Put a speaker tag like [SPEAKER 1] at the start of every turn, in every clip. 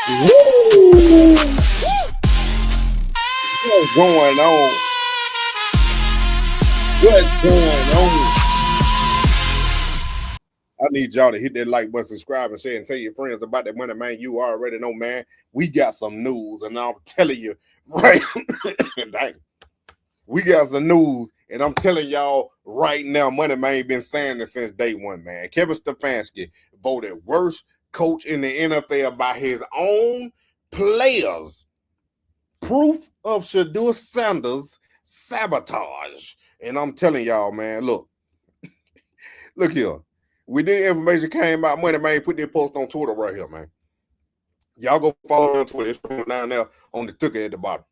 [SPEAKER 1] Woo! What's going on? What's going on? I need y'all to hit that like button, subscribe, and share, and tell your friends about that money, man. You already know, man. We got some news, and I'm telling you, right? Dang. We got some news, and I'm telling y'all right now, Money Man been saying this since day one, man. Kevin Stefanski voted worst coach in the NFL by his own players. Proof of Shedeur Sanders' sabotage. And I'm telling y'all, man, look here. When the information came out, Money Man put that post on Twitter right here, man. Y'all go follow me on Twitter. It's down there on the ticker at the bottom.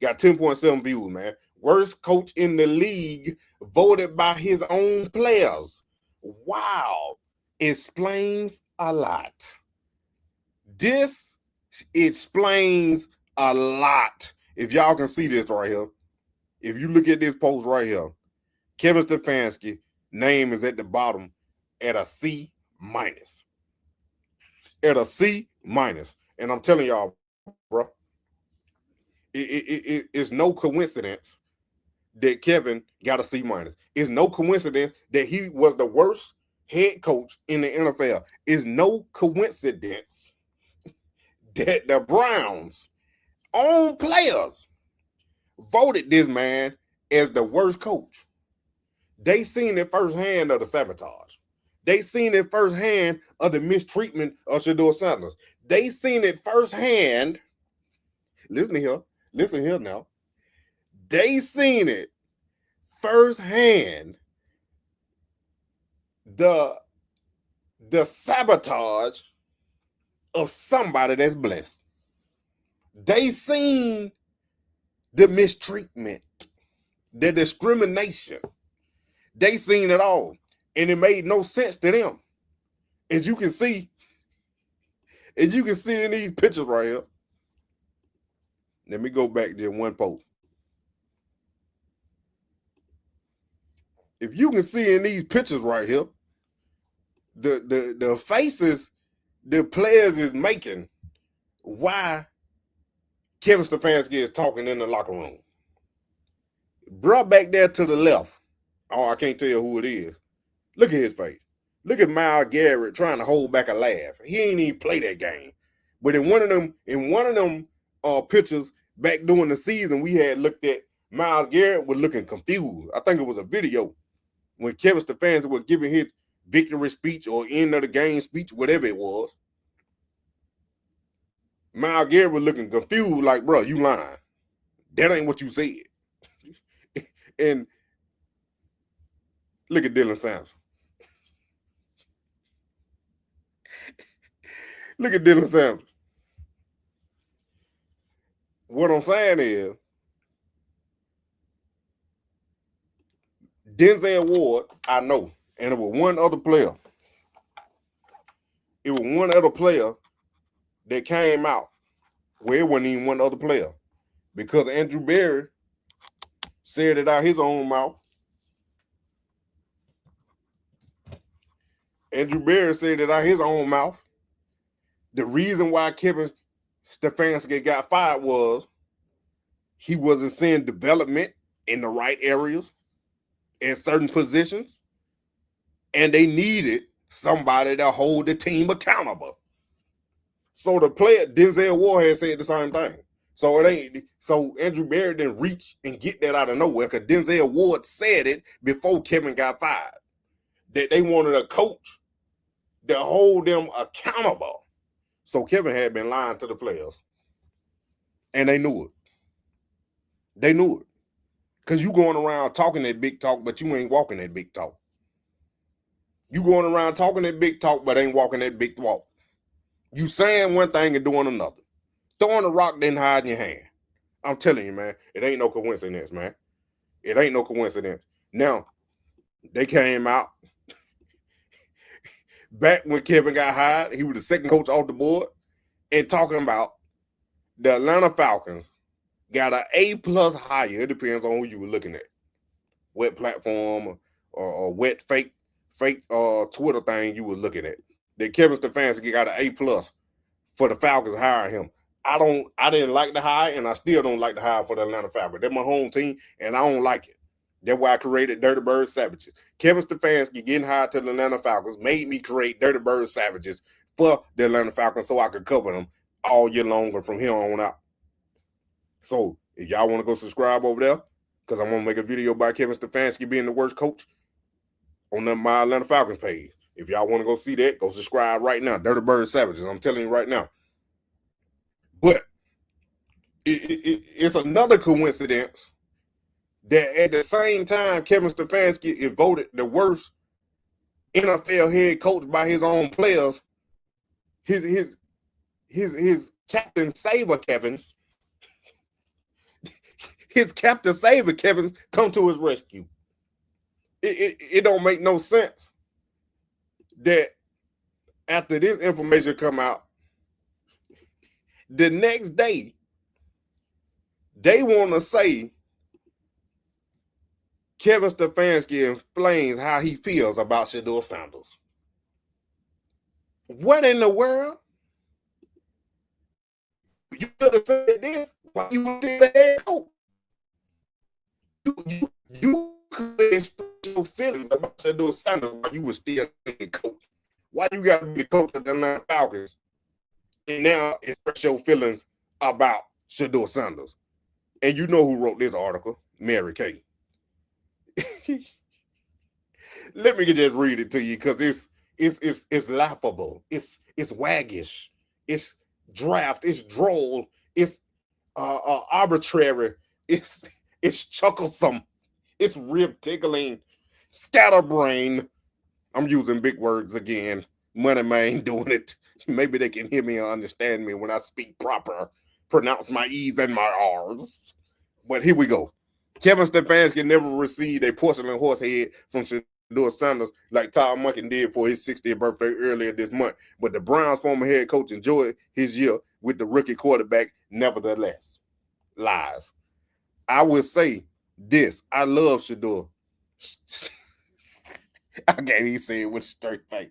[SPEAKER 1] Got 10.7 views, man. Worst coach in the league voted by his own players. Wow. Explains a lot. This explains a lot. If y'all can see this right here, if you look at this post right here, Kevin Stefanski name is at the bottom at a C minus. At a C minus. And I'm telling y'all, bro, it's no coincidence that Kevin got a C minus. It's no coincidence that he was the worst head coach in the NFL. It's no coincidence that the Browns' own players voted this man as the worst coach. They seen it firsthand of the sabotage. They seen it firsthand of the mistreatment of Shedeur Sanders. They seen it firsthand. Listen here now. They seen it firsthand. The sabotage of somebody that's blessed. They seen the mistreatment, the discrimination. They seen it all, and it made no sense to them. As you can see in these pictures right here. Let me go back to one post. If you can see in these pictures right here, the faces the players is making, why Kevin Stefanski is talking in the locker room. Brought back there to the left. Oh, I can't tell you who it is. Look at his face. Look at Myles Garrett trying to hold back a laugh. He ain't even play that game. But in one of them pictures back during the season, we had looked at Myles Garrett was looking confused. I think it was a video when Kevin Stefanski was giving his victory speech or end of the game speech, whatever it was. Myles Garrett was looking confused, like, bro, you lying. That ain't what you said. And look at Dylan Sampson. Look at Dylan Sampson. What I'm saying is, Denzel Ward, I know, and it was one other player. It was one other player that came out where it wasn't even one other player, because Andrew Berry said it out his own mouth. Andrew Berry said it out his own mouth. The reason why Kevin Stefanski got fired was he wasn't seeing development in the right areas in certain positions, and they needed somebody to hold the team accountable. So the player, Denzel Ward, had said the same thing. So Andrew Berry didn't reach and get that out of nowhere, because Denzel Ward said it before Kevin got fired, that they wanted a coach to hold them accountable. So Kevin had been lying to the players, and they knew it. They knew it. Because you going around talking that big talk, but you ain't walking that big talk. You going around talking that big talk, but ain't walking that big walk. You saying one thing and doing another. Throwing a rock, then hiding your hand. I'm telling you, man, it ain't no coincidence, man. It ain't no coincidence. Now, they came out. Back when Kevin got hired, he was the second coach off the board, and talking about the Atlanta Falcons got an A+ hire. It depends on who you were looking at. Wet platform or wet fake Twitter thing you were looking at. That Kevin Stefanski got an A+ for the Falcons hiring him. I didn't like the hire, and I still don't like the hire for the Atlanta Falcons. They're my home team, and I don't like it. That's why I created Dirty Bird Savages. Kevin Stefanski getting hired to the Atlanta Falcons made me create Dirty Bird Savages for the Atlanta Falcons so I could cover them all year long and from here on out. So if y'all want to go subscribe over there, because I'm going to make a video about Kevin Stefanski being the worst coach on my Atlanta Falcons page. If y'all want to go see that, go subscribe right now. Dirty Bird Savages. I'm telling you right now. But it's another coincidence that at the same time Kevin Stefanski is voted the worst NFL head coach by his own players, his Captain Saver Kevins, his Captain Saver Kevins come to his rescue. It don't make no sense that after this information come out, the next day they want to say Kevin Stefanski explains how he feels about Shedeur Sanders. What in the world? You could have said this while you were the head coach. You could express your feelings about Shedeur Sanders while you were still the coach. Why you got to be the coach of the Atlanta Falcons and now express your feelings about Shedeur Sanders? And you know who wrote this article? Mary Kay. Let me just read it to you because it's laughable. It's waggish. It's draft. It's droll. It's arbitrary. It's chucklesome. It's rib tickling. Scatterbrain. I'm using big words again. Money man doing it. Maybe they can hear me and understand me when I speak proper. Pronounce my E's and my R's. But here we go. Kevin Stefanski never received a porcelain horse head from Shedeur Sanders like Todd Monken did for his 60th birthday earlier this month. But the Browns' former head coach enjoyed his year with the rookie quarterback nevertheless. Lies. I will say this. I love Shedeur. I can't even say it with a straight face.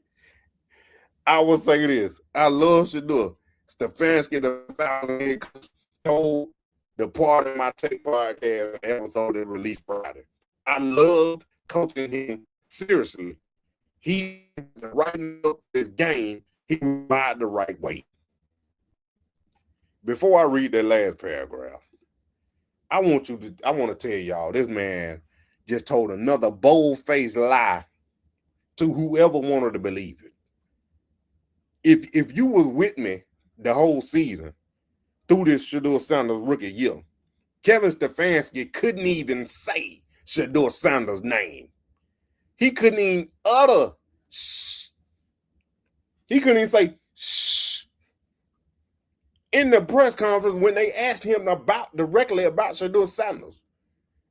[SPEAKER 1] I will say this. I love Shedeur. Stefanski, the Falcons head coach, told the Part of My Take podcast episode that released Friday. I loved coaching him seriously. He writing up this game, he ride the right way. Before I read that last paragraph, I want to tell y'all this man just told another bold-faced lie to whoever wanted to believe it. If you were with me the whole season through this Shedeur Sanders rookie year, Kevin Stefanski couldn't even say Shedeur Sanders' name. He couldn't even utter shh. He couldn't even say shh. In the press conference when they asked him directly about Shedeur Sanders,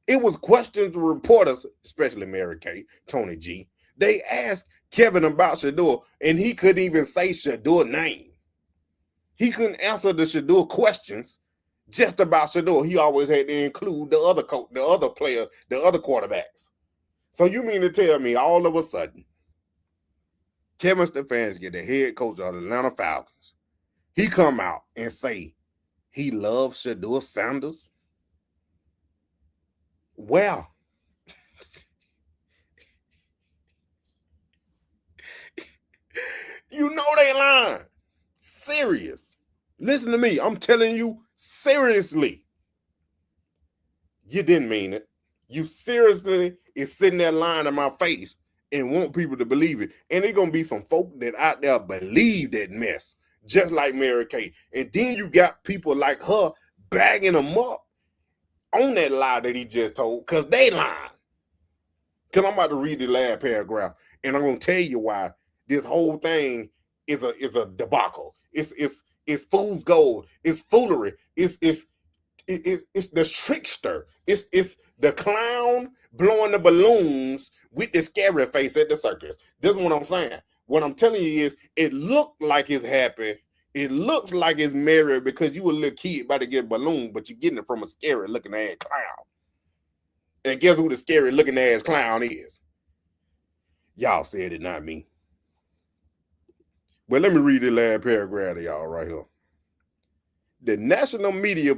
[SPEAKER 1] it was questions to reporters, especially Mary Kay, Tony G. They asked Kevin about Shedeur, and he couldn't even say Shedeur's name. He couldn't answer the Shedeur questions just about Shedeur. He always had to include the other coach, the other player, the other quarterbacks. So you mean to tell me all of a sudden, Kevin Stefanski, the head coach of the Atlanta Falcons, he come out and say he loves Shedeur Sanders? Well, you know they lying. Serious. Listen to me. I'm telling you seriously. You didn't mean it. You seriously is sitting there lying in my face and want people to believe it. And there's going to be some folk that out there believe that mess, just like Mary Kay. And then you got people like her bagging them up on that lie that he just told because they lying. Because I'm about to read the last paragraph, and I'm going to tell you why this whole thing is a debacle. It's fool's gold. It's foolery. It's the trickster. It's the clown blowing the balloons with the scary face at the circus. This is what I'm saying. What I'm telling you is it looked like it's happy. It looks like it's merry because you a little kid about to get a balloon, but you're getting it from a scary looking ass clown. And guess who the scary looking ass clown is? Y'all said it, not me. But let me read the last paragraph to y'all right here. The national media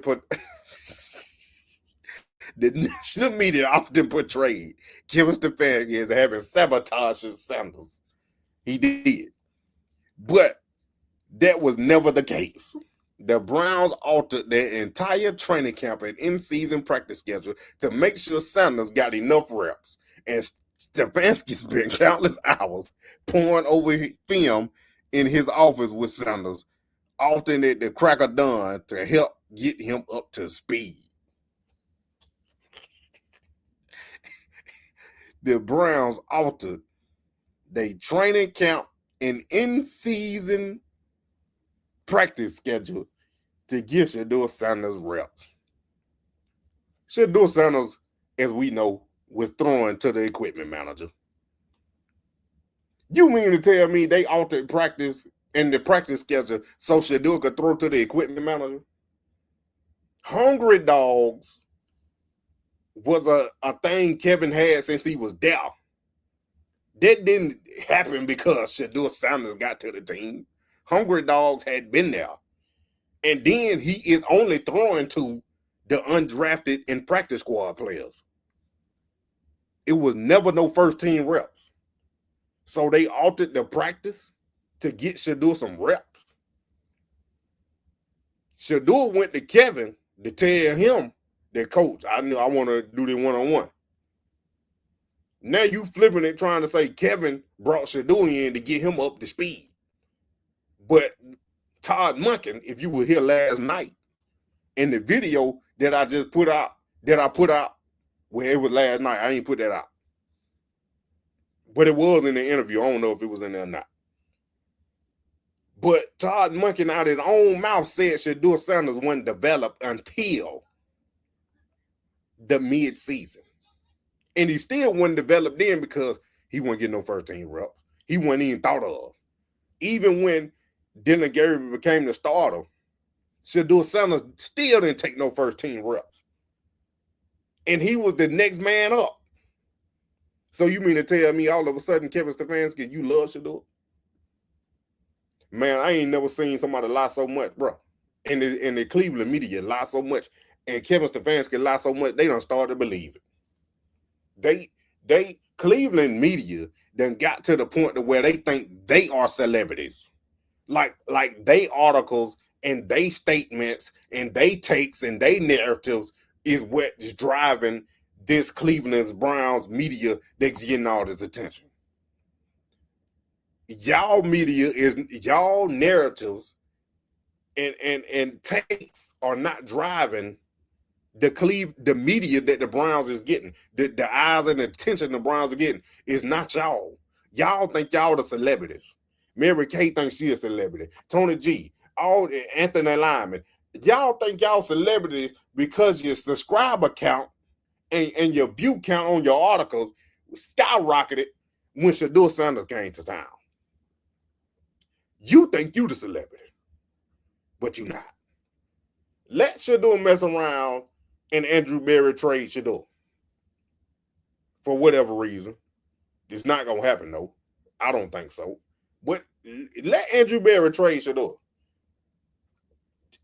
[SPEAKER 1] the national media often portrayed Kevin Stefanski as having sabotaged Sanders. He did. But that was never the case. The Browns altered their entire training camp and in-season practice schedule to make sure Sanders got enough reps. And Stefanski spent countless hours pouring over film in his office with Sanders, often at the crack of dawn, to help get him up to speed. The Browns altered their training camp and in-season practice schedule to give Shedeur Sanders reps. Shedeur Sanders, as we know, was thrown to the equipment manager. You mean to tell me they altered practice and the practice schedule so Shedeur could throw to the equipment manager? Hungry dogs was a thing Kevin had since he was there. That didn't happen because Shedeur Sanders got to the team. Hungry dogs had been there. And then he is only throwing to the undrafted and practice squad players. It was never no first team reps. So they altered the practice to get Shedeur some reps. Shedeur went to Kevin to tell him that, coach, I want to do the one-on-one. Now you flipping it trying to say Kevin brought Shedeur in to get him up to speed. But Todd Monken, if you were here last night, in the video that I just put out, well, it was last night. I ain't put that out. But it was in the interview. I don't know if it was in there or not. But Todd Monken out his own mouth said Shedeur Sanders wasn't developed until the mid-season. And he still wasn't developed then because he wasn't getting no first-team reps. He wasn't even thought of. Even when Dylan Gary became the starter, Shedeur Sanders still didn't take no first-team reps. And he was the next man up. So you mean to tell me all of a sudden, Kevin Stefanski, you love Shedeur? Man, I ain't never seen somebody lie so much, bro. And the Cleveland media lie so much, and Kevin Stefanski lie so much, they done started to believe it. They Cleveland media done got to the point to where they think they are celebrities. Like they articles and they statements and they takes and they narratives is what is driving this Cleveland Browns media that's getting all this attention. Y'all media is y'all narratives and takes are not driving the media that the Browns is getting. The eyes and the attention the Browns are getting is not y'all. Y'all think y'all the celebrities. Mary Kay thinks she a celebrity. Tony G, Anthony Lyman. Y'all think y'all celebrities because your subscriber count and your view count on your articles skyrocketed when Shedeur Sanders came to town. You think you the celebrity, but you not. Let Shedeur mess around and Andrew Berry trade Shedeur. For whatever reason. It's not going to happen, though. I don't think so. But let Andrew Berry trade Shedeur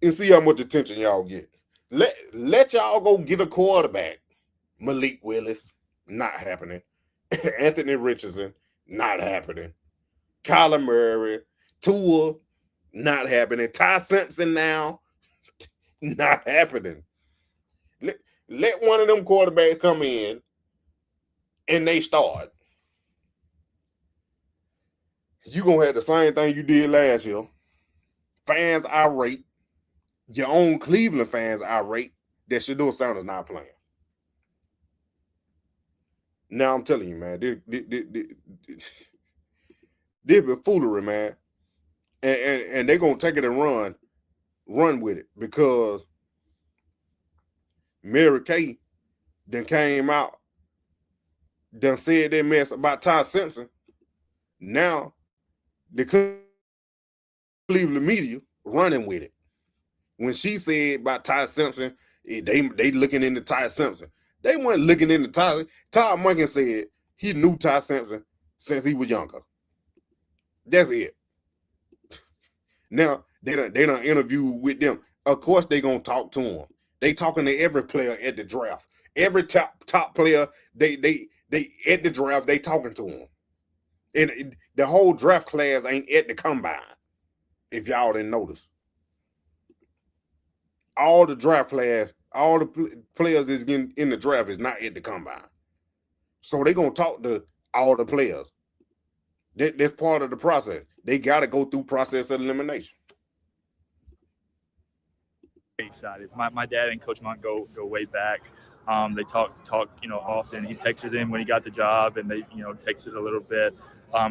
[SPEAKER 1] and see how much attention y'all get. Let y'all go get a quarterback. Malik Willis, not happening. Anthony Richardson, not happening. Kyler Murray, Tua, not happening. Ty Simpson now, not happening. Let one of them quarterbacks come in and they start. You're going to have the same thing you did last year. Fans irate. Your own Cleveland fans irate that Shedeur Sanders not playing. Now I'm telling you, man, this be foolery, man. And they're going to take it and run with it because Mary Kay then came out, done said that mess about Ty Simpson. Now, the Cleveland media running with it. When she said about Ty Simpson, they looking into Ty Simpson. They weren't looking into Ty. Todd Monken said he knew Ty Simpson since he was younger. That's it. Now they done interview with them. Of course they gonna talk to them. They talking to every player at the draft. Every top player they at the draft they talking to them. And the whole draft class ain't at the combine. If y'all didn't notice, all the draft class, all the players that's getting in the draft is not at the combine. So they gonna talk to all the players. That's part of the process. They got to go through process of elimination.
[SPEAKER 2] Excited. My dad and Coach Monk go way back. They talk often. He texted him when he got the job, and they texted a little bit.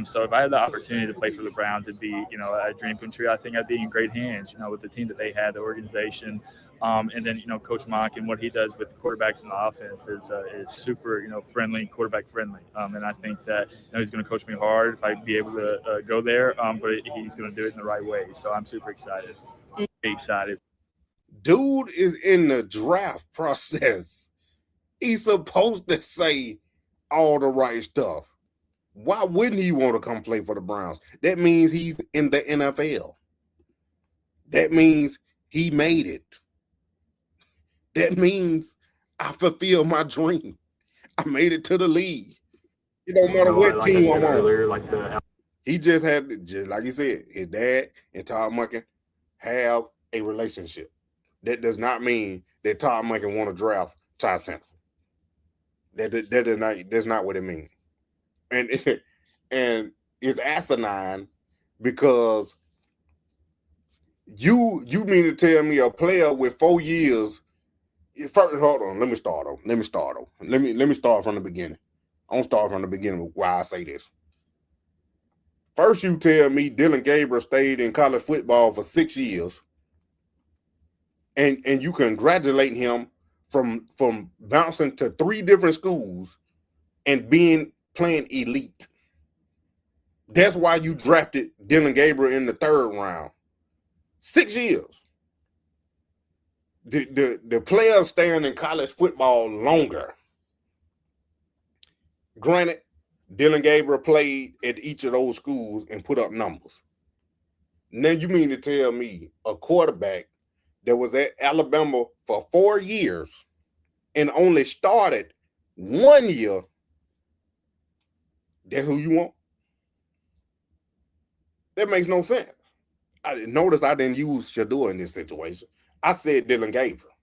[SPEAKER 2] So if I had the opportunity to play for the Browns, it'd be a dream come true. I think I'd be in great hands, with the team that they had, the organization, and then Coach Monk and what he does with quarterbacks in the offense is super friendly, quarterback friendly. And I think that he's going to coach me hard if I be able to go there. But he's going to do it in the right way. So I'm super excited. Excited.
[SPEAKER 1] Dude is in the draft process. He's supposed to say all the right stuff. Why wouldn't he want to come play for the Browns? That means he's in the NFL. That means he made it. That means I fulfilled my dream. I made it to the league. It don't matter what team I'm on. He just had, just like he said, his dad and Todd Monken have a relationship. That does not mean that Todd Monken want to draft Ty Simpson. That's not what it means. And it's asinine because you mean to tell me a player with 4 years. First, hold on. Let me start from the beginning. I'm gonna start from the beginning why I say this. First, you tell me Dillon Gabriel stayed in college football for 6 years. And you congratulate him from bouncing to 3 different schools and playing elite. That's why you drafted Dillon Gabriel in the 3rd round. 6 years. The players staying in college football longer. Granted, Dillon Gabriel played at each of those schools and put up numbers. Now you mean to tell me a quarterback that was at Alabama for 4 years and only started 1 year, that's who you want? That makes no sense. Notice I didn't use Shedeur in this situation. I said Dillon Gabriel.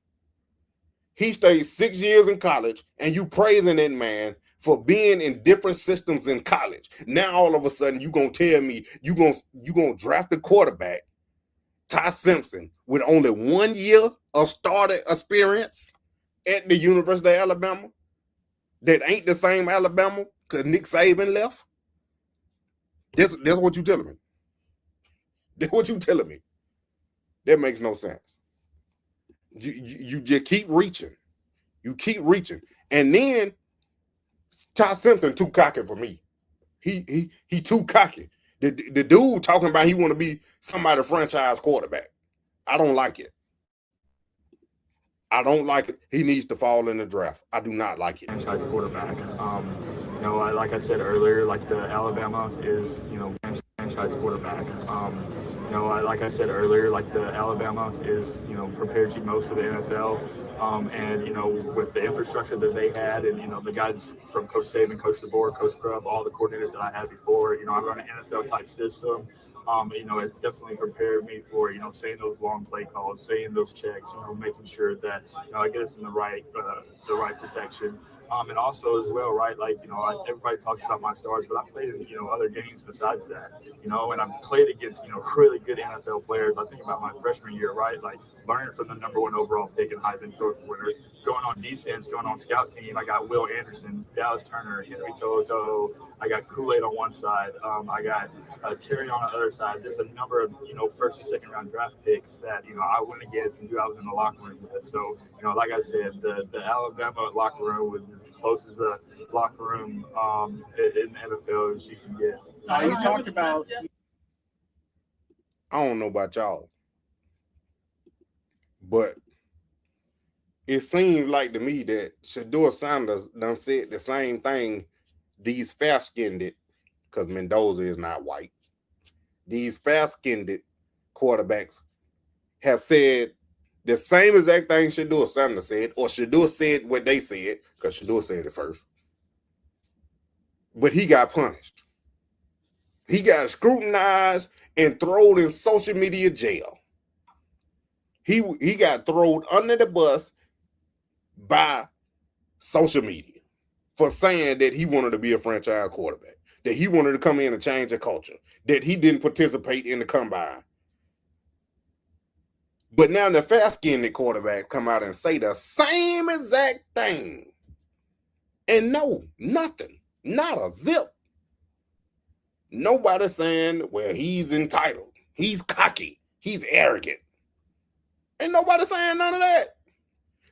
[SPEAKER 1] He stayed 6 years in college, and you praising that man for being in different systems in college. Now all of a sudden you gonna tell me you gonna draft a quarterback, Ty Simpson, with only 1 year of starting experience at the University of Alabama, that ain't the same Alabama because Nick Saban left? That's what you telling me. That's what you telling me. That makes no sense. You just keep reaching. You keep reaching. And then Ty Simpson too cocky for me. He too cocky. The dude talking about he want to be somebody's franchise quarterback. I don't like it. I don't like it. He needs to fall in the draft. I do not like it.
[SPEAKER 2] Franchise quarterback. Like I said earlier, like the Alabama is, franchise quarterback. Like I said earlier, like the Alabama is, prepared you most for the NFL. And, with the infrastructure that they had and, the guys from Coach Saban, Coach DeBoer, Coach Grubb, all the coordinators that I had before, I run an NFL type system. It's definitely prepared me for, saying those long play calls, saying those checks, making sure that, I get us in the right protection. And also as well, right, like, everybody talks about my stars, but I played in, other games besides that, and I played against, really good NFL players. I think about my freshman year, right, like learning from the #1 overall pick and Heisman Trophy winner, going on defense, going on scout team. I got Will Anderson, Dallas Turner, Henry Toto. I got Kool-Aid on one side. I got Terry on the other side. There's a number of, first and second round draft picks that, I went against and who I was in the locker room with. So, like I said, the Alabama locker room was as close as a locker room in the NFL as you can get.
[SPEAKER 3] You talked about.
[SPEAKER 1] I don't know about y'all, but it seems like to me that Shedeur Sanders done said the same thing these fair-skinned, because Mendoza is not white, these fair-skinned quarterbacks have said the same exact thing Shedeur said, or Shedeur said what they said, because Shedeur said it first. But he got punished. He got scrutinized and thrown in social media jail. He got thrown under the bus by social media for saying that he wanted to be a franchise quarterback, that he wanted to come in and change the culture, that he didn't participate in the combine. But now the fast-skinned quarterbacks come out and say the same exact thing. And no, nothing, not a zip. Nobody saying, well, he's entitled, he's cocky, he's arrogant. Ain't nobody saying none of that.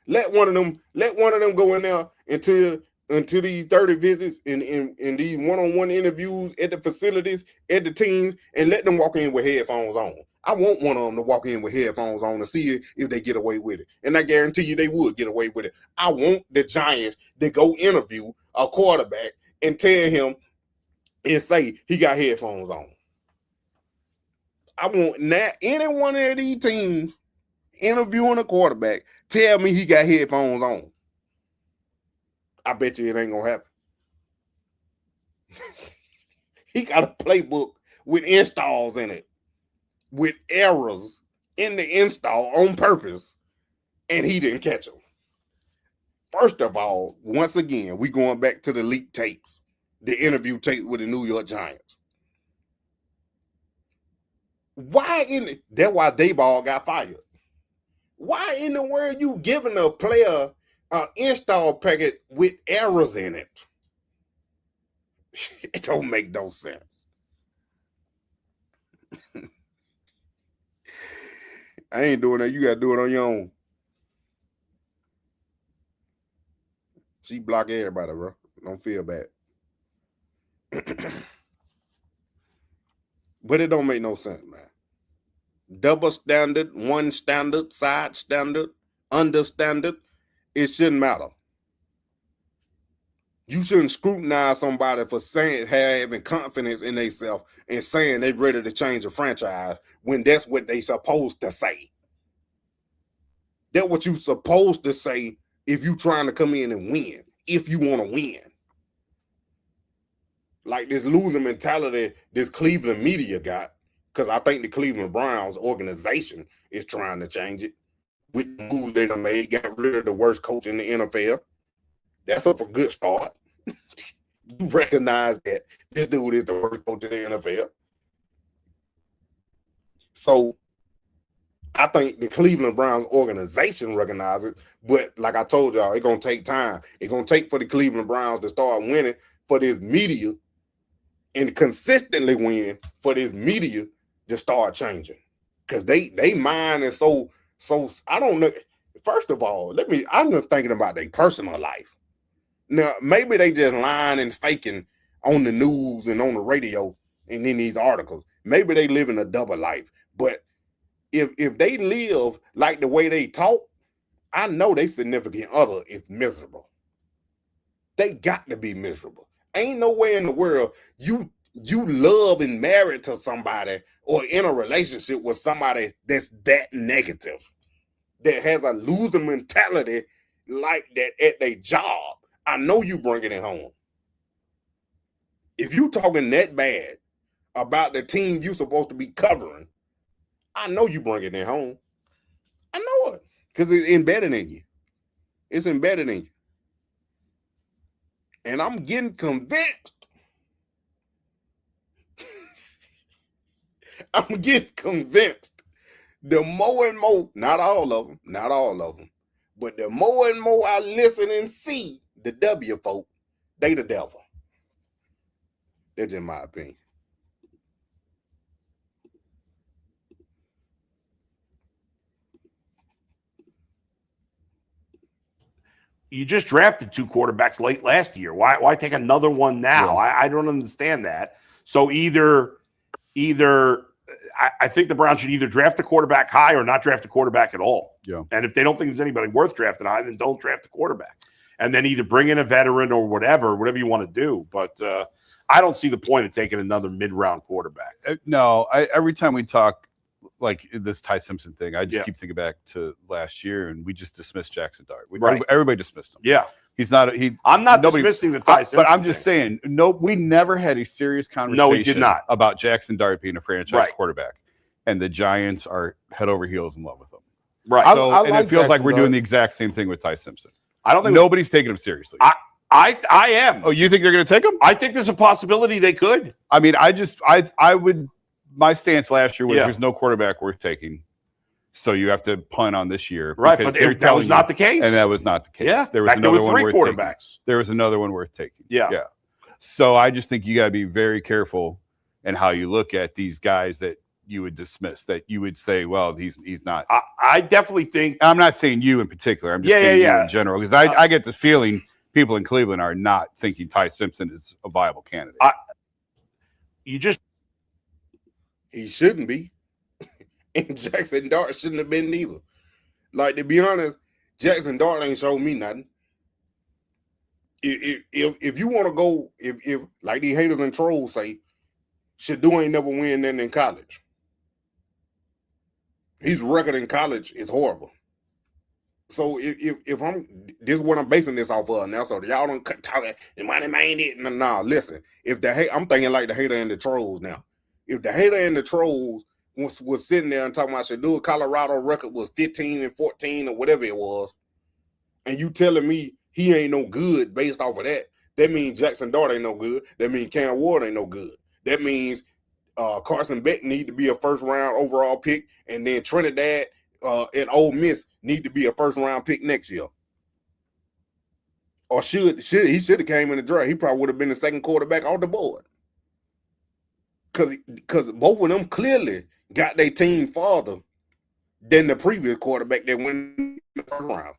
[SPEAKER 1] Let one of them go in there into these 30 visits and these one-on-one interviews at the facilities, at the teams, and let them walk in with headphones on. I want one of them to walk in with headphones on to see if they get away with it. And I guarantee you they would get away with it. I want the Giants to go interview a quarterback and tell him and say he got headphones on. I want any one of these teams interviewing a quarterback tell me he got headphones on. I bet you it ain't gonna happen. He got a playbook with installs in it, with errors in the install on purpose, and he didn't catch them. First of all, once again, we going back to the leaked tapes, the interview tape with the New York Giants. That's why Dayball got fired. Why in the world you giving a player an install packet with errors in it? It don't make no sense. I ain't doing that. You got to do it on your own. She block everybody, bro. Don't feel bad. But it don't make no sense, man. Double standard, one standard, side standard, under standard, it shouldn't matter. You shouldn't scrutinize somebody for having confidence in themselves and saying they're ready to change a franchise when that's what they supposed to say. That's what you supposed to say if you trying to come in and win, if you want to win. Like this losing mentality this Cleveland media got, because I think the Cleveland Browns organization is trying to change it with the moves they done made, got rid of the worst coach in the NFL. That's a good start. You recognize that this dude is the worst coach in the NFL. So I think the Cleveland Browns organization recognizes it, but like I told y'all, it's going to take time. It's going to take for the Cleveland Browns to start winning, for this media, and consistently win, for this media to start changing. Because they mind is so I don't know. First of all, I'm just thinking about their personal life. Now, maybe they just lying and faking on the news and on the radio and in these articles. Maybe they live in a double life. But if they live like the way they talk, I know their significant other is miserable. They got to be miserable. Ain't no way in the world you love and married to somebody or in a relationship with somebody that's that negative, that has a losing mentality like that at their job. I know you bringing it home. If you talking that bad about the team you supposed to be covering, I know you bringing it home. I know it, because it's embedded in you. It's embedded in you. And I'm getting convinced. I'm getting convinced. The more and more, not all of them, but the more and more I listen and see the W folk, they the devil. That's just my opinion.
[SPEAKER 3] You just drafted 2 quarterbacks late last year. Why take another one now? Yeah. I don't understand that. So either I think the Browns should either draft a quarterback high or not draft a quarterback at all.
[SPEAKER 4] Yeah.
[SPEAKER 3] And if they don't think there's anybody worth drafting high, then don't draft a quarterback. And then either bring in a veteran or whatever you want to do. But I don't see the point of taking another mid-round quarterback.
[SPEAKER 4] No, every time we talk like this Ty Simpson thing, I just
[SPEAKER 3] Yeah.
[SPEAKER 4] keep thinking back to last year, and we just dismissed Jackson Dart.
[SPEAKER 3] Right.
[SPEAKER 4] Everybody dismissed him.
[SPEAKER 3] Yeah.
[SPEAKER 4] He's not.
[SPEAKER 3] I'm not dismissing the Ty Simpson
[SPEAKER 4] but I'm just
[SPEAKER 3] thing.
[SPEAKER 4] saying, no, we never had a serious conversation.
[SPEAKER 3] No, we did not.
[SPEAKER 4] About Jackson Dart being a franchise
[SPEAKER 3] Right.
[SPEAKER 4] quarterback, and the Giants are head over heels in love with him.
[SPEAKER 3] Right.
[SPEAKER 4] So,
[SPEAKER 1] I
[SPEAKER 4] and
[SPEAKER 1] like
[SPEAKER 4] it feels like
[SPEAKER 1] Jackson
[SPEAKER 4] we're
[SPEAKER 1] Dart.
[SPEAKER 4] doing the exact same thing with Ty Simpson.
[SPEAKER 3] I don't think
[SPEAKER 4] Nobody's taking him seriously.
[SPEAKER 3] I am.
[SPEAKER 4] Oh, you think they're going to take him?
[SPEAKER 3] I think there's a possibility they could.
[SPEAKER 4] I mean, I would. My stance last year was
[SPEAKER 3] Yeah.
[SPEAKER 4] there's no quarterback worth taking, so you have to punt on this year.
[SPEAKER 3] Right,
[SPEAKER 4] because
[SPEAKER 3] but
[SPEAKER 4] they're
[SPEAKER 3] that
[SPEAKER 4] telling
[SPEAKER 3] was not
[SPEAKER 4] you-
[SPEAKER 3] the case.
[SPEAKER 4] and that was not the case.
[SPEAKER 3] Yeah.
[SPEAKER 4] There
[SPEAKER 3] In
[SPEAKER 4] was
[SPEAKER 3] fact, there
[SPEAKER 4] another
[SPEAKER 3] were
[SPEAKER 4] one
[SPEAKER 3] 3
[SPEAKER 4] worth
[SPEAKER 3] quarterbacks.
[SPEAKER 4] taking. There was another one worth taking.
[SPEAKER 3] Yeah.
[SPEAKER 4] Yeah. So I just think you got to be very careful in how you look at these guys that you would dismiss, that you would say, well, he's not.
[SPEAKER 3] I definitely think
[SPEAKER 4] I'm not saying you in particular. I'm just saying you in general, because I get the feeling people in Cleveland are not thinking Ty Simpson is a viable candidate.
[SPEAKER 1] He shouldn't be. And Jackson Dart shouldn't have been neither. Like, to be honest, Jackson Dart ain't showed me nothing. If you want to go, if like these haters and trolls say, Shedeur ain't never win nothing in college. His record in college is horrible. So if I'm, this is what I'm basing this off of now. So y'all don't talk the money man it. Nah, listen. If I'm thinking like the hater and the trolls now. If the hater and the trolls was sitting there and talking about Shedeur Colorado record was 15-14 or whatever it was, and you telling me he ain't no good based off of that, that means Jackson Dart ain't no good. That means Cam Ward ain't no good. That means Carson Beck need to be a first round overall pick, and then Trinidad and Ole Miss need to be a first round pick next year. Or he should have came in the draft. He probably would have been the second quarterback off the board. Because both of them clearly got their team farther than the previous quarterback that went in the first round.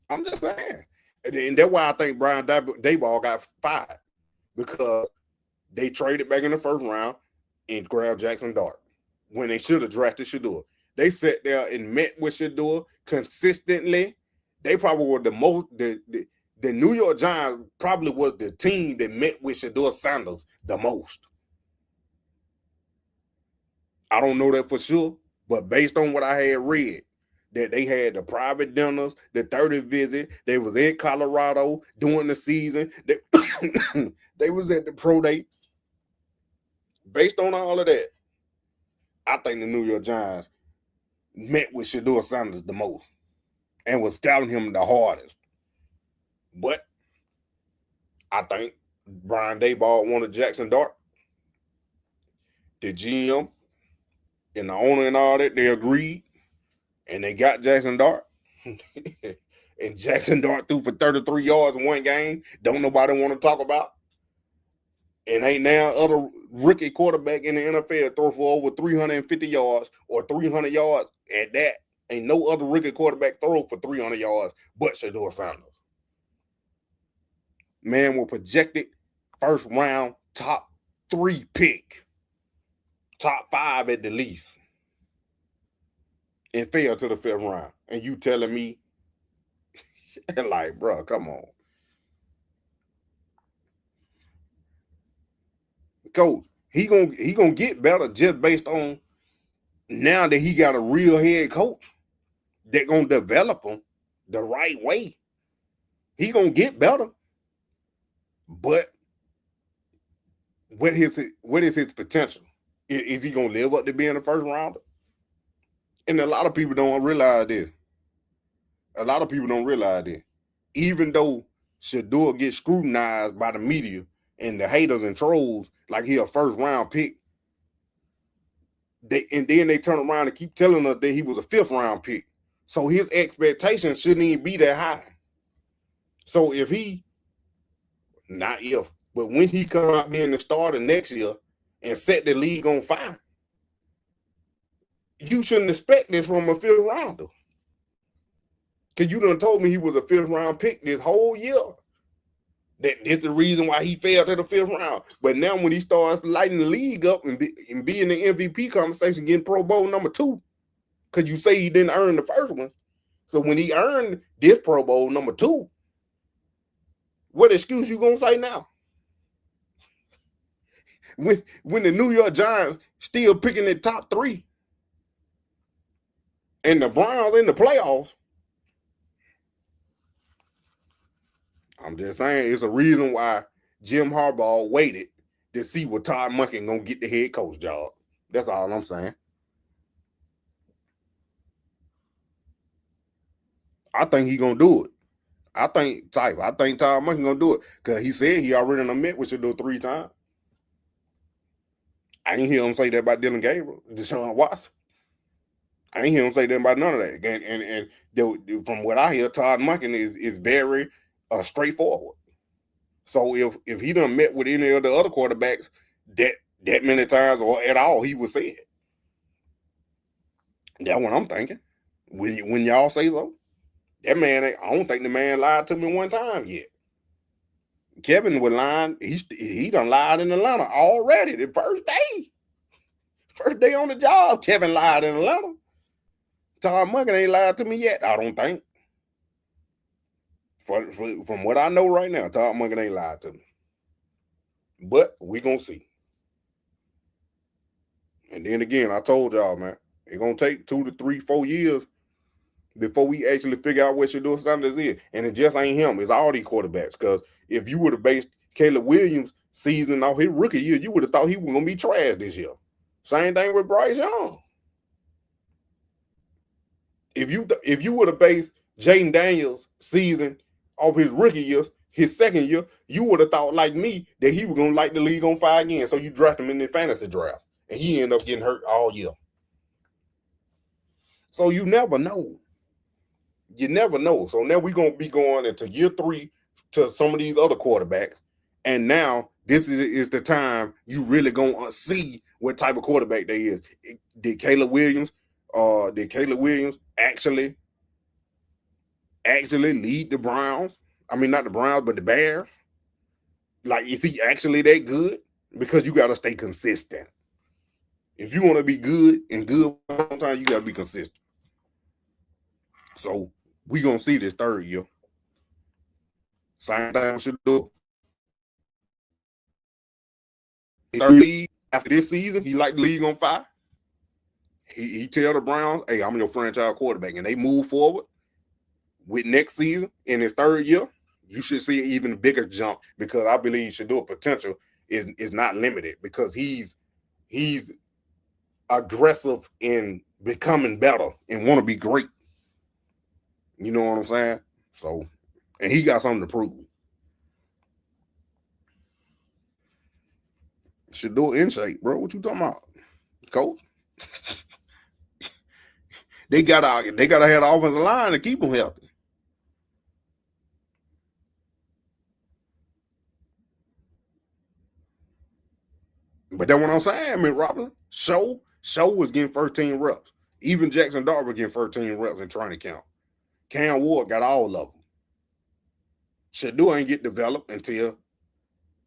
[SPEAKER 1] I'm just saying. And that's why I think Brian Daboll got fired. Because they traded back in the first round and grabbed Jackson Dart when they should have drafted Shedeur. They sat there and met with Shedeur consistently. They probably were the New York Giants probably was the team that met with Shedeur Sanders the most. I don't know that for sure, but based on what I had read, that they had the private dinners, the 30 visit, they was in Colorado during the season, they was at the pro day. Based on all of that, I think the New York Giants met with Shedeur Sanders the most and was scouting him the hardest. But I think Brian Daboll wanted Jackson Dart. The GM and the owner and all that, they agreed. And they got Jackson Dart. And Jackson Dart threw for 33 yards in one game. Don't nobody want to talk about. And ain't now other rookie quarterback in the NFL throw for over 350 yards or 300 yards. At that, ain't no other rookie quarterback throw for 300 yards but Shedeur Sanders. Man was projected first round top 3 pick. Top 5 at the least. And fell to the 5th round. And you telling me, like, bro, come on. Coach, he gonna get better just based on now that he got a real head coach that gonna develop him the right way. He gonna get better. But what is his potential? Is he gonna live up to being a first rounder? And a lot of people don't realize this. Even though Shedeur gets scrutinized by the media and the haters and trolls like he a first round pick, and then they turn around and keep telling us that he was a 5th round pick. So his expectations shouldn't even be that high. So but when he come out being the starter next year and set the league on fire, you shouldn't expect this from a 5th rounder. Because you done told me he was a 5th round pick this whole year. That is the reason why he fell to the 5th round. But now when he starts lighting the league up and be in the MVP conversation, getting Pro Bowl number 2, because you say he didn't earn the first one. So when he earned this Pro Bowl number 2, what excuse you gonna say now? when the New York Giants still picking the top 3 and the Browns in the playoffs. I'm just saying it's a reason why Jim Harbaugh waited to see what Todd Monken gonna get the head coach job. That's all I'm saying. I think he gonna do it. I think Todd Monken gonna do it because he said he already done met with Shedeur 3 times. I ain't hear him say that about Dylan Gabriel, Deshaun Watson. I ain't hear him say that about none of that. And from what I hear, Todd Monken is very straightforward. So if he done met with any of the other quarterbacks that many times or at all, he would say it. That's what I'm thinking. When y'all say so, that man, I don't think the man lied to me one time yet. Kevin was lying. He done lied in Atlanta already the first day. First day on the job, Kevin lied in Atlanta. Todd Monken ain't lied to me yet, I don't think. From what I know right now, Todd Monken ain't lied to me. But we gonna see. And then again, I told y'all, man, it's gonna take 2 to 3, 4 years before we actually figure out what Shedeur Sanders is. And it just ain't him. It's all these quarterbacks. Because if you would have based Caleb Williams' season off his rookie year, you would have thought he was going to be trash this year. Same thing with Bryce Young. If you would have based Jaden Daniels' season off his rookie year, his second year, you would have thought, like me, that he was going to light the league on fire again. So you draft him in the fantasy draft. And he ended up getting hurt all year. So you never know. You never know. So now we're going to be going into year 3 to some of these other quarterbacks. And now this is the time you really going to see what type of quarterback they is. Did Caleb Williams actually lead the Browns? I mean, not the Browns, but the Bears. Like, is he actually that good? Because you got to stay consistent. If you want to be good and good sometimes, you got to be consistent. So we gonna see this third year. Same thing should do. After this season, he light the league on fire. He tell the Browns, hey, I'm your franchise quarterback. And they move forward with next season in his third year. You should see an even bigger jump because I believe Shedeur potential is not limited because he's aggressive in becoming better and want to be great. You know what I'm saying? So, and he got something to prove. Shedeur in shape, bro. What you talking about, coach? They gotta have the offensive line to keep him healthy. But that's what I'm saying, man, Robin. Show was getting 13 reps. Even Jackson Dart was getting 13 reps in training camp. Cam Ward got all of them. Shedeur ain't get developed until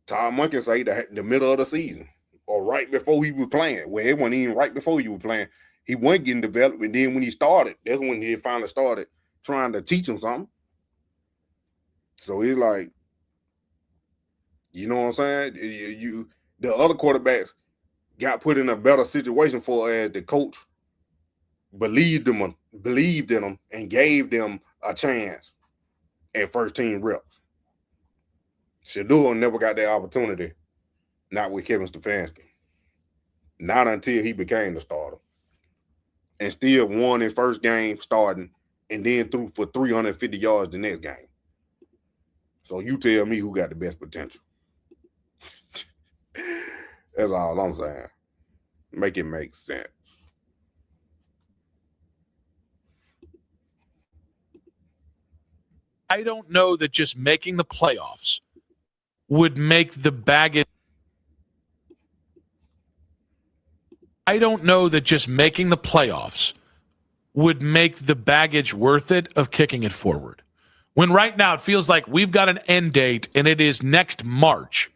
[SPEAKER 1] Todd Monken say the middle of the season or right before he was playing. Well, it wasn't even right before he was playing. He wasn't getting developed, and then when he started, that's when he finally started trying to teach him something. So he's like, you know what I'm saying? The other quarterbacks got put in a better situation for as the coach believed in them and gave them a chance at first team reps. Shedeur never got that opportunity, not with Kevin Stefanski. Not until he became the starter. And still won his first game starting and then threw for 350 yards the next game. So you tell me who got the best potential. That's all I'm saying. Make it make sense.
[SPEAKER 5] I don't know that just making the playoffs would make the baggage. I don't know that just making the playoffs would make the baggage worth it of kicking it forward. When right now it feels like we've got an end date and it is next March,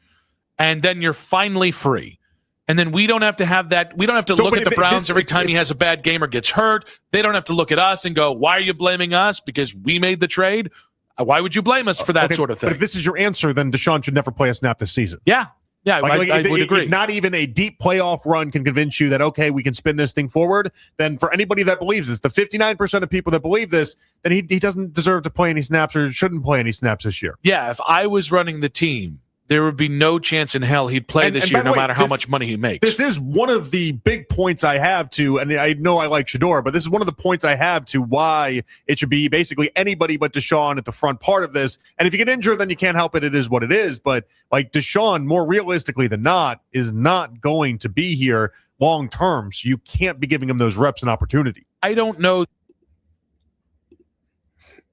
[SPEAKER 5] and then you're finally free. And then we don't have to have that. We don't have to look at the Browns every time he has a bad game or gets hurt. They don't have to look at us and go, why are you blaming us? Because we made the trade. Why would you blame us for that sort of thing?
[SPEAKER 6] But if this is your answer, then Deshaun should never play a snap this season.
[SPEAKER 5] Yeah. Yeah, I would agree.
[SPEAKER 6] If not even a deep playoff run can convince you that, okay, we can spin this thing forward, then for anybody that believes this, the 59% of people that believe this, then he doesn't deserve to play any snaps or shouldn't play any snaps this year.
[SPEAKER 5] Yeah, if I was running the team, there would be no chance in hell he'd play this year, no matter how much money he makes.
[SPEAKER 6] This is one of the big points I have to, and I know I like Shedeur, but this is one of the points I have to why it should be basically anybody but Deshaun at the front part of this. And if you get injured, then you can't help it. It is what it is. But like Deshaun, more realistically than not, is not going to be here long term. So you can't be giving him those reps and opportunity.
[SPEAKER 5] I don't know.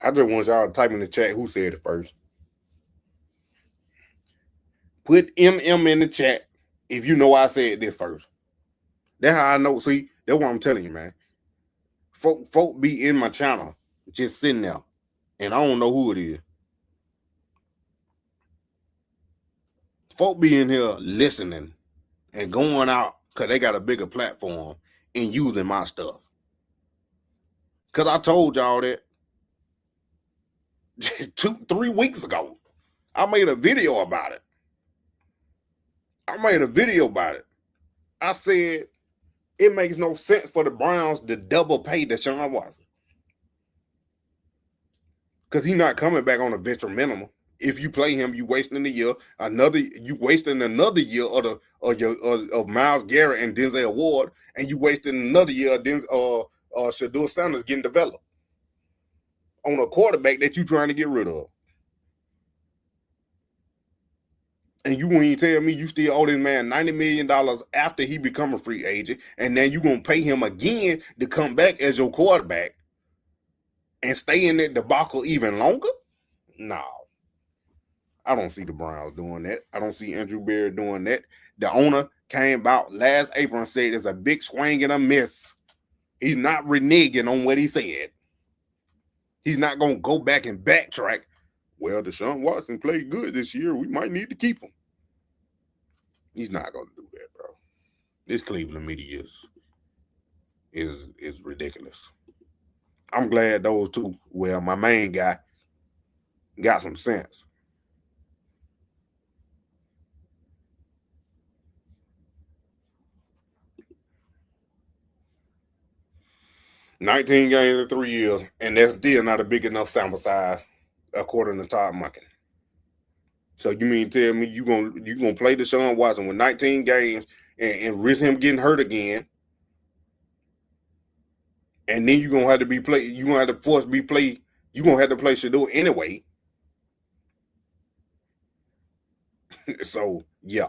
[SPEAKER 1] I just want y'all to type in the chat who said it first. Put MM in the chat if you know I said this first. That's how I know. See, that's what I'm telling you, man. Folk be in my channel just sitting there, and I don't know who it is. Folk be in here listening and going out because they got a bigger platform and using my stuff. Because I told y'all that 2-3 weeks ago. I made a video about it. I said it makes no sense for the Browns to double pay Deshaun Watson. Because he's not coming back on a veteran minimum. If you play him, you wasting a year. You wasting another year of Myles Garrett and Denzel Ward, and you wasting another year of Shedeur Sanders getting developed on a quarterback that you trying to get rid of. And you won't even tell me you still owe this man $90 million after he become a free agent, and then you're going to pay him again to come back as your quarterback and stay in that debacle even longer? No. I don't see the Browns doing that. I don't see Andrew Berry doing that. The owner came out last April and said it's a big swing and a miss. He's not reneging on what he said. He's not going to go back and backtrack. Well, Deshaun Watson played good this year. We might need to keep him. He's not going to do that, bro. This Cleveland media is ridiculous. I'm glad those two, well, my main guy got some sense. $19 games in 3 years, and that's still not a big enough sample size, according to Todd Monken. So you mean tell me you gonna play Deshaun Watson with 19 games and risk him getting hurt again, and then you're gonna have to be play. You're gonna have to force be play. You're gonna have to play Shedeur anyway. So yeah,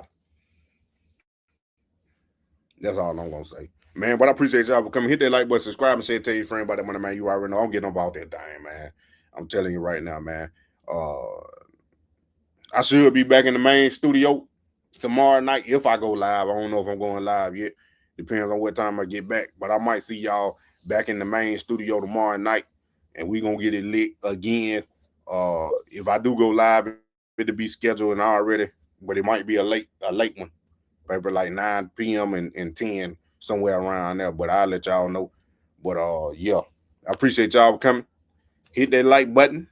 [SPEAKER 1] that's all I'm gonna say, man. But I appreciate y'all for coming. Hit that like button, subscribe, and tell your friend about that money, man. You already know I'm getting about that thing, man. I'm telling you right now, man. I should be back in the main studio tomorrow night if I go live. I don't know if I'm going live yet. Depends on what time I get back. But I might see y'all back in the main studio tomorrow night, and we're going to get it lit again. If I do go live, it'll be scheduled and already, but it might be a late one. Maybe like 9 p.m. and 10, somewhere around there. But I'll let y'all know. But, yeah, I appreciate y'all for coming. Hit that like button.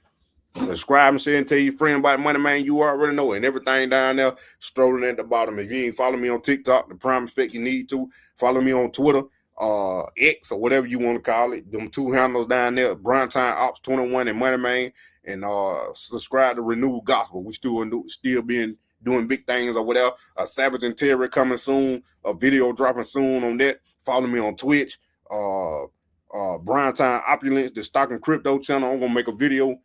[SPEAKER 1] Subscribe and share and tell your friend about Money Man. You already know. And everything down there, strolling at the bottom. If you ain't follow me on TikTok, the prime effect you need to. Follow me on Twitter, X, or whatever you want to call it. Them two handles down there, Brian Time Ops 21 and Money Man. And subscribe to Renewed Gospel. We still doing big things or whatever. Sabotage and Terry coming soon. A video dropping soon on that. Follow me on Twitch. Brian Time Opulence, the Stock and Crypto channel. I'm gonna make a video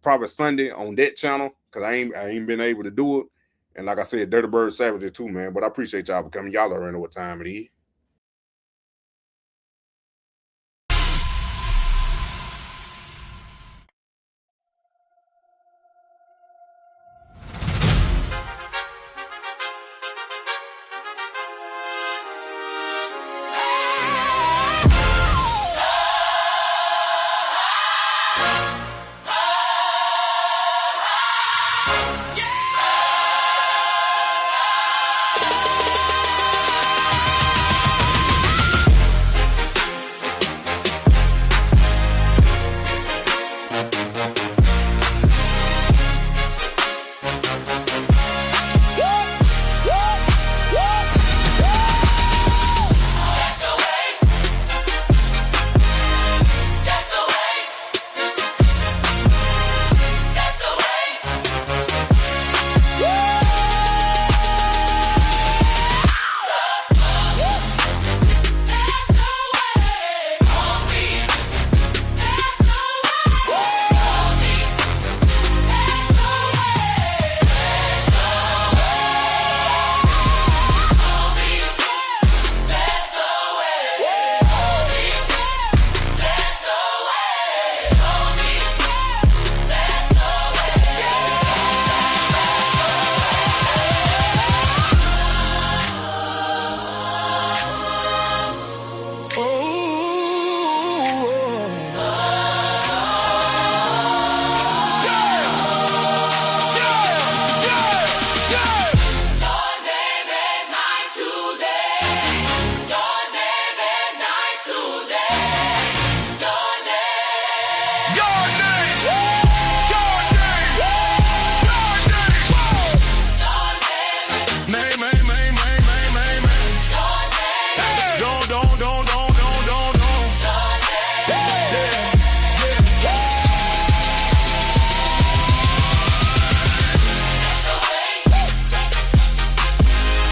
[SPEAKER 1] probably Sunday on that channel because I ain't been able to do it. And like I said, Dirty Bird Savages too, man. But I appreciate y'all for coming. Y'all already know what time it is.